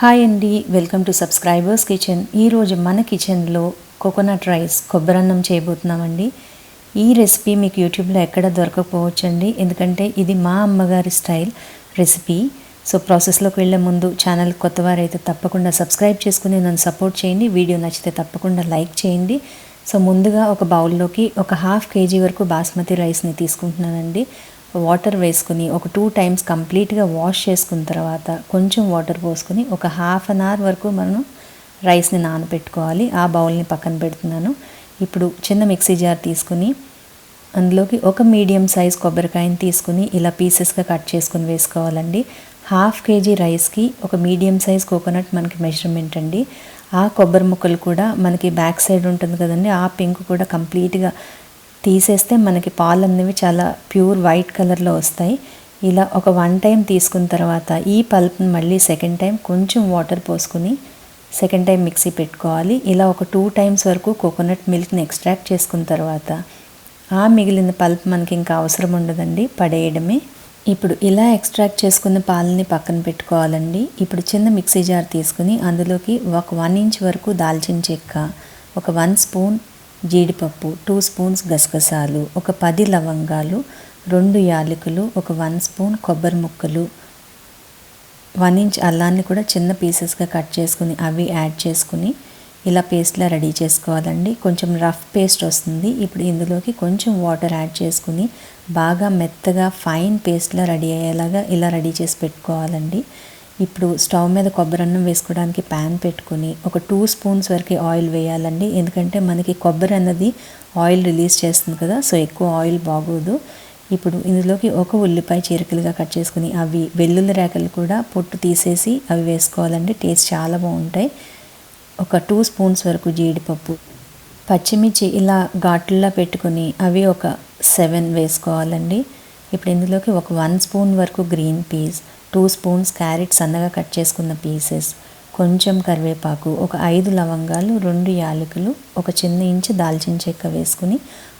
Hi అండి, welcome to subscribers kitchen. ఈరోజు మన కిచెన్లో కోకోనట్ రైస్ కొబ్బరన్నం చేయబోతున్నామండి. ఈ రెసిపీ మీకు యూట్యూబ్లో ఎక్కడ దొరకకపోవచ్చండి, ఎందుకంటే ఇది మా అమ్మగారి స్టైల్ రెసిపీ. సో ప్రాసెస్లోకి వెళ్ళే ముందు ఛానల్ కొత్తవారైతే తప్పకుండా సబ్స్క్రైబ్ చేసుకుని నన్ను సపోర్ట్ చేయండి. వీడియో నచ్చితే తప్పకుండా లైక్ చేయండి. సో ముందుగా ఒక బౌల్లోకి ఒక 1/2 kg వరకు బాస్మతి రైస్ని తీసుకుంటున్నానండి. వాటర్ వేసుకుని ఒక 2 times కంప్లీట్గా వాష్ చేసుకున్న తర్వాత కొంచెం వాటర్ పోసుకుని ఒక 1/2 hour వరకు మనం రైస్ని నానబెట్టుకోవాలి. ఆ బౌల్ని పక్కన పెడుతున్నాను. ఇప్పుడు చిన్న మిక్సీ జార్ తీసుకుని అందులోకి ఒక మీడియం సైజ్ కొబ్బరికాయని తీసుకుని ఇలా పీసెస్గా కట్ చేసుకుని వేసుకోవాలండి. 1/2 kg రైస్కి ఒక మీడియం సైజ్ కోకోనట్ మనకి మెజర్మెంట్ అండి. ఆ కొబ్బరి ముక్కలు కూడా మనకి బ్యాక్ సైడ్ ఉంటుంది కదండి, ఆ పింక్ కూడా కంప్లీట్గా తీసేస్తే మనకి పాలు అనేవి చాలా ప్యూర్ వైట్ కలర్లో వస్తాయి. ఇలా ఒక 1 time తీసుకున్న తర్వాత ఈ పల్ప్ని మళ్ళీ సెకండ్ టైం కొంచెం వాటర్ పోసుకుని సెకండ్ టైం మిక్సీ పెట్టుకోవాలి. ఇలా ఒక 2 times వరకు కోకోనట్ మిల్క్ని ఎక్స్ట్రాక్ట్ చేసుకున్న తర్వాత ఆ మిగిలిన పల్ప్ మనకి ఇంకా అవసరం ఉండదండి, పడేయడమే. ఇప్పుడు ఇలా ఎక్స్ట్రాక్ట్ చేసుకున్న పాలని పక్కన పెట్టుకోవాలండి. ఇప్పుడు చిన్న మిక్సీ జార్ తీసుకుని అందులోకి ఒక 1 inch వరకు దాల్చిన చెక్క, ఒక 1 spoon జీడిపప్పు, 2 spoons గసగసాలు, ఒక 10 లవంగాలు, 2 యాలకులు, ఒక 1 spoon కొబ్బరి ముక్కలు, 1 inch అల్లాన్ని కూడా చిన్న పీసెస్గా కట్ చేసుకుని అవి యాడ్ చేసుకుని ఇలా పేస్ట్లా రెడీ చేసుకోవాలండి. కొంచెం రఫ్ పేస్ట్ వస్తుంది. ఇప్పుడు ఇందులోకి కొంచెం వాటర్ యాడ్ చేసుకుని బాగా మెత్తగా ఫైన్ పేస్ట్లా రెడీ అయ్యేలాగా ఇలా రెడీ చేసి పెట్టుకోవాలండి. ఇప్పుడు స్టవ్ మీద కొబ్బరన్నం వేసుకోవడానికి ప్యాన్ పెట్టుకుని ఒక 2 spoons వరకు ఆయిల్ వేయాలండి. ఎందుకంటే మనకి కొబ్బరి అన్నది ఆయిల్ రిలీజ్ చేస్తుంది కదా, సో ఎక్కువ ఆయిల్ బాగోదు. ఇప్పుడు ఇందులోకి ఒక ఉల్లిపాయ చీరికలుగా కట్ చేసుకుని అవి, వెల్లుల్లి రేకలు కూడా పొట్టు తీసేసి అవి వేసుకోవాలండి. టేస్ట్ చాలా బాగుంటాయి. ఒక 2 spoons వరకు జీడిపప్పు, పచ్చిమిర్చి ఇలా ఘాట్లలో పెట్టుకుని అవి ఒక 7 వేసుకోవాలండి. ఇప్పుడు ఇందులోకి ఒక 1 spoon వరకు గ్రీన్ పీస్, 2 spoons క్యారెట్ సన్నగా కట్ చేసుకున్న పీసెస్, కొంచెం కరివేపాకు, ఒక 5 లవంగాలు, 2 యాలకులు, ఒక చిన్న ఇంచు దాల్చిన చెక్క వేసుకుని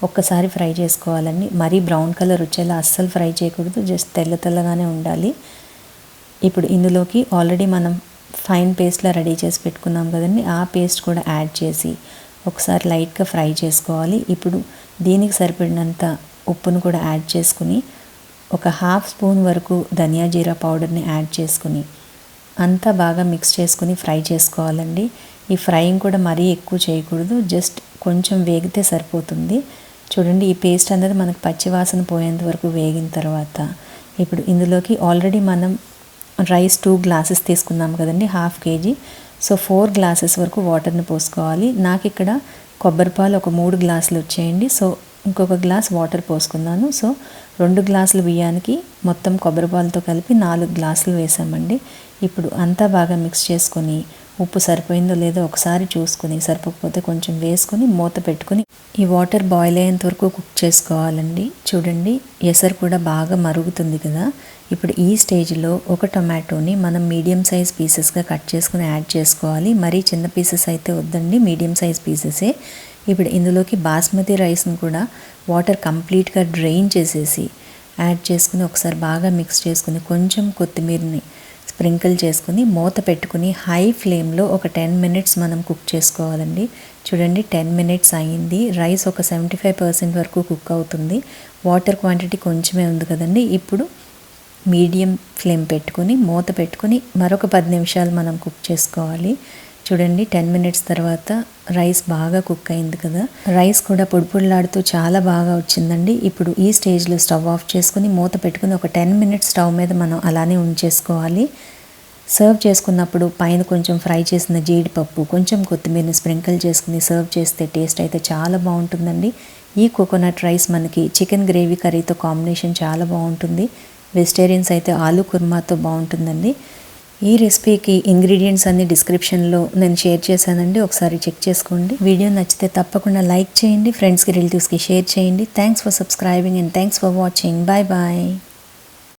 ఒక్కసారి ఫ్రై చేసుకోవాలండి. మరీ బ్రౌన్ కలర్ వచ్చేలా అస్సలు ఫ్రై చేయకూడదు, జస్ట్ తెల్లగానే ఉండాలి. ఇప్పుడు ఇందులోకి ఆల్రెడీ మనం ఫైన్ పేస్ట్లా రెడీ చేసి పెట్టుకున్నాం కదండి, ఆ పేస్ట్ కూడా యాడ్ చేసి ఒకసారి లైట్గా ఫ్రై చేసుకోవాలి. ఇప్పుడు దీనికి సరిపడినంత ఉప్పును కూడా యాడ్ చేసుకుని ఒక 1/2 spoon వరకు ధనియా జీరా పౌడర్ని యాడ్ చేసుకుని అంతా బాగా మిక్స్ చేసుకుని ఫ్రై చేసుకోవాలండి. ఈ ఫ్రైయింగ్ కూడా మరీ ఎక్కువ చేయకూడదు, జస్ట్ కొంచెం వేగితే సరిపోతుంది. చూడండి, ఈ పేస్ట్ అనేది మనకు పచ్చివాసన పోయేంత వరకు వేగిన తర్వాత ఇప్పుడు ఇందులోకి ఆల్రెడీ మనం రైస్ 2 glasses తీసుకున్నాం కదండి, 1/2 kg. సో 4 glasses వరకు వాటర్ని పోసుకోవాలి. నాకు ఇక్కడ కొబ్బరి పాలు ఒక 3 glasses వచ్చేయండి. సో ఇంకొక గ్లాస్ వాటర్ పోసుకున్నాను. సో 2 glasses బియ్యానికి మొత్తం కొబ్బరి పాలతో కలిపి 4 glasses వేసామండి. ఇప్పుడు అంతా బాగా మిక్స్ చేసుకొని ఉప్పు సరిపోయిందో లేదో ఒకసారి చూసుకుని, సరిపోకపోతే కొంచెం వేసుకొని మూత పెట్టుకుని ఈ వాటర్ బాయిల్ అయ్యేంత వరకు కుక్ చేసుకోవాలండి. చూడండి, ఎసరు కూడా బాగా మరుగుతుంది కదా. ఇప్పుడు ఈ స్టేజ్లో ఒక టొమాటోని మనం మీడియం సైజ్ పీసెస్గా కట్ చేసుకుని యాడ్ చేసుకోవాలి. మరీ చిన్న పీసెస్ అయితే వద్దండి, మీడియం సైజ్ పీసెసే. ఇప్పుడు ఇందులోకి బాస్మతి రైస్ని కూడా వాటర్ కంప్లీట్గా డ్రైన్ చేసేసి యాడ్ చేసుకుని ఒకసారి బాగా మిక్స్ చేసుకుని కొంచెం కొత్తిమీరని స్ప్రింకిల్ చేసుకుని మూత పెట్టుకుని హై ఫ్లేమ్లో ఒక 10 minutes మనం కుక్ చేసుకోవాలండి. చూడండి, 10 minutes అయ్యింది. రైస్ ఒక 75% వరకు కుక్ అవుతుంది. వాటర్ క్వాంటిటీ కొంచెమే ఉంది కదండి. ఇప్పుడు మీడియం ఫ్లేమ్ పెట్టుకుని మూత పెట్టుకుని మరొక 10 నిమిషాలు మనం కుక్ చేసుకోవాలి. చూడండి, 10 minutes తర్వాత రైస్ బాగా కుక్ అయింది కదా. రైస్ కూడా పొడిలాడుతూ చాలా బాగా వచ్చిందండి. ఇప్పుడు ఈ స్టేజ్లో స్టవ్ ఆఫ్ చేసుకుని మూత పెట్టుకుని ఒక 10 minutes స్టవ్ మీద మనం అలానే ఉంచేసుకోవాలి. సర్వ్ చేసుకున్నప్పుడు పైన కొంచెం ఫ్రై చేసిన జీడిపప్పు, కొంచెం కొత్తిమీరని స్ప్రింకిల్ చేసుకుని సర్వ్ చేస్తే టేస్ట్ అయితే చాలా బాగుంటుందండి. ఈ కోకోనట్ రైస్ మనకి చికెన్ గ్రేవీ కర్రీతో కాంబినేషన్ చాలా బాగుంటుంది. వెజిటేరియన్స్ అయితే ఆలూ కుర్మాతో బాగుంటుందండి. ఈ రెసిపీకి ఇంగ్రీడియంట్స్ అన్ని డిస్క్రిప్షన్లో నేను షేర్ చేశానండి, ఒకసారి చెక్ చేసుకోండి. వీడియో నచ్చితే తప్పకుండా లైక్ చేయండి, ఫ్రెండ్స్కి రిలేటివ్స్కి షేర్ చేయండి. Thanks for subscribing and thanks for watching. Bye bye.